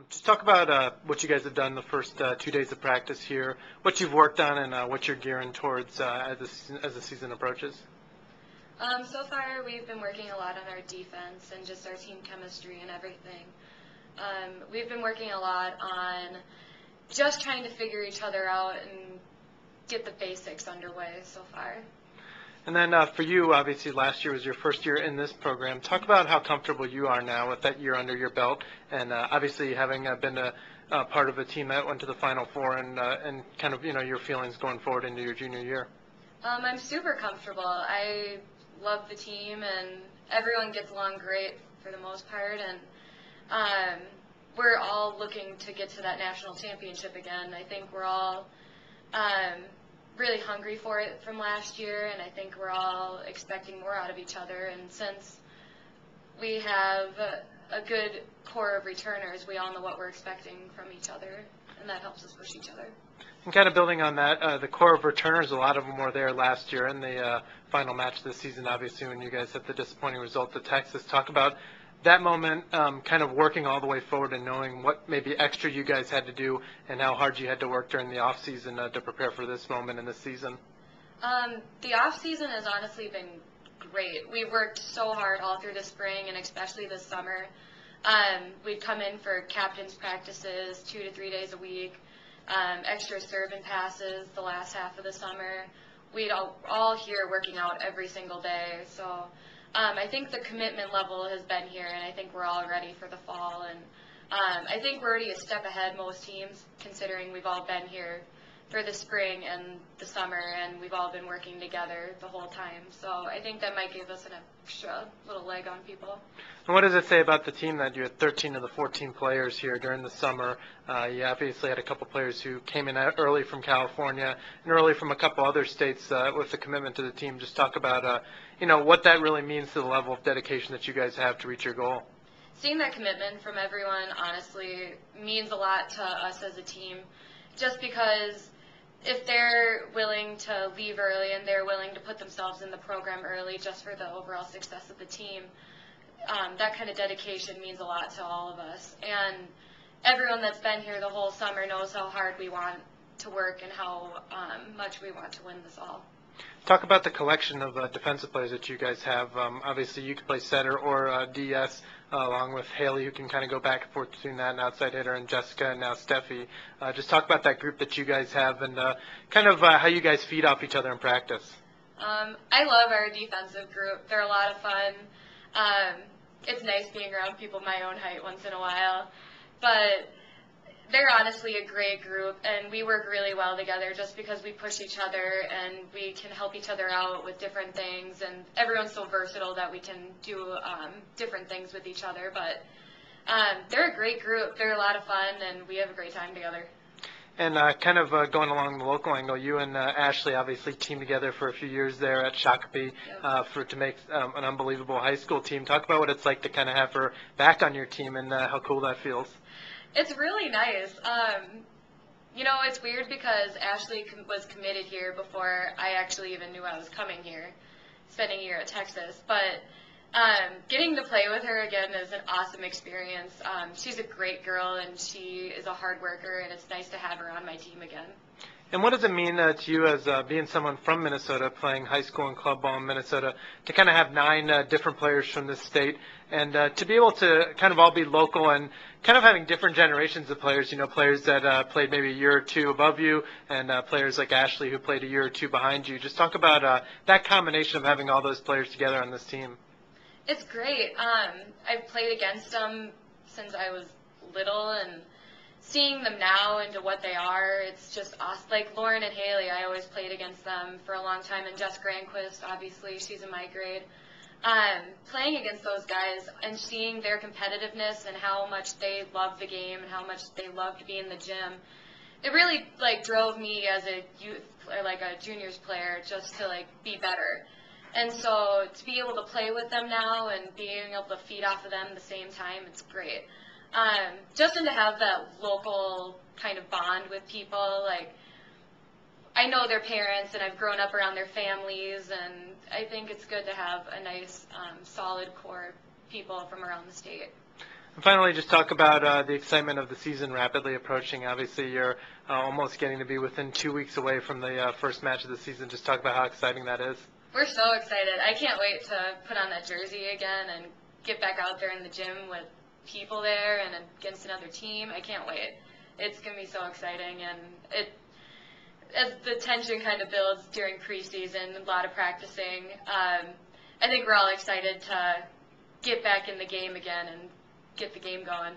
Just talk about what you guys have done the first 2 days of practice here, what you've worked on, and what you're gearing towards as the season approaches. So far, we've been working a lot on our defense and just our team chemistry and everything. We've been working a lot on just trying to figure each other out and get the basics underway so far. And then for you, obviously last year was your first year in this program. Talk about how comfortable you are now with that year under your belt, and obviously having been a part of a team that went to the Final Four, and kind of your feelings going forward into your junior year. I'm super comfortable. I love the team, and everyone gets along great for the most part, and we're all looking to get to that national championship again. I think we're all really hungry for it from last year, and I think we're all expecting more out of each other. And since we have a good core of returners, we all know what we're expecting from each other, and that helps us push each other. And kind of building on that, the core of returners, a lot of them were there last year in the final match of the season, obviously, when you guys had the disappointing result at Texas. Talk about that moment, kind of working all the way forward and knowing what maybe extra you guys had to do and how hard you had to work during the offseason to prepare for this moment in this season. The offseason has honestly been great. We worked so hard all through the spring and especially this summer. We'd come in for captain's practices 2 to 3 days a week, extra serve and passes the last half of the summer. We'd all here working out every single day. So I think the commitment level has been here, and I think we're all ready for the fall. And I think we're already a step ahead most teams, considering we've all been here for the spring and the summer, and we've all been working together the whole time. So I think that might give us an extra little leg on people. And what does it say about the team that you had 13 of the 14 players here during the summer? You obviously had a couple players who came in early from California and early from a couple other states with the commitment to the team. Just talk about what that really means to the level of dedication that you guys have to reach your goal. Seeing that commitment from everyone honestly means a lot to us as a team, just because if they're willing to leave early and they're willing to put themselves in the program early just for the overall success of the team, that kind of dedication means a lot to all of us. And everyone that's been here the whole summer knows how hard we want to work and how much we want to win this all. Talk about the collection of defensive players that you guys have. Obviously, you can play center or DS, along with Haley, who can kind of go back and forth between that and outside hitter, and Jessica and now Steffi. Just talk about that group that you guys have and kind of how you guys feed off each other in practice. I love our defensive group. They're a lot of fun. It's nice being around people my own height once in a while. But they're honestly a great group, and we work really well together just because we push each other and we can help each other out with different things, and everyone's so versatile that we can do different things with each other. But they're a great group. They're a lot of fun, and we have a great time together. And kind of going along the local angle, you and Ashley obviously teamed together for a few years there at Shakopee to make an unbelievable high school team. Talk about what it's like to kind of have her back on your team and how cool that feels. It's really nice. It's weird because Ashley was committed here before I actually even knew I was coming here, spending a year at Texas. But getting to play with her again is an awesome experience. She's a great girl, and she is a hard worker, and it's nice to have her on my team again. And what does it mean to you as being someone from Minnesota, playing high school and club ball in Minnesota, to kind of have 9 different players from this state and to be able to kind of all be local and kind of having different generations of players, players that played maybe a year or two above you and players like Ashley who played a year or two behind you. Just talk about that combination of having all those players together on this team. It's great. I've played against them since I was little, and seeing them now into what they are, it's just awesome. Like Lauren and Haley, I always played against them for a long time, and Jess Granquist, obviously, she's in my grade. Playing against those guys and seeing their competitiveness and how much they love the game and how much they love to be in the gym, it really drove me as a youth or a juniors player just to be better. And so to be able to play with them now and being able to feed off of them at the same time, it's great. Just to have that local kind of bond with people, I know their parents and I've grown up around their families, and I think it's good to have a nice, solid core of people from around the state. And finally, just talk about the excitement of the season rapidly approaching. Obviously, you're almost getting to be within 2 weeks away from the first match of the season. Just talk about how exciting that is. We're so excited. I can't wait to put on that jersey again and get back out there in the gym with people there and against another team. I can't wait. It's going to be so exciting, and as the tension kind of builds during preseason, a lot of practicing, I think we're all excited to get back in the game again and get the game going.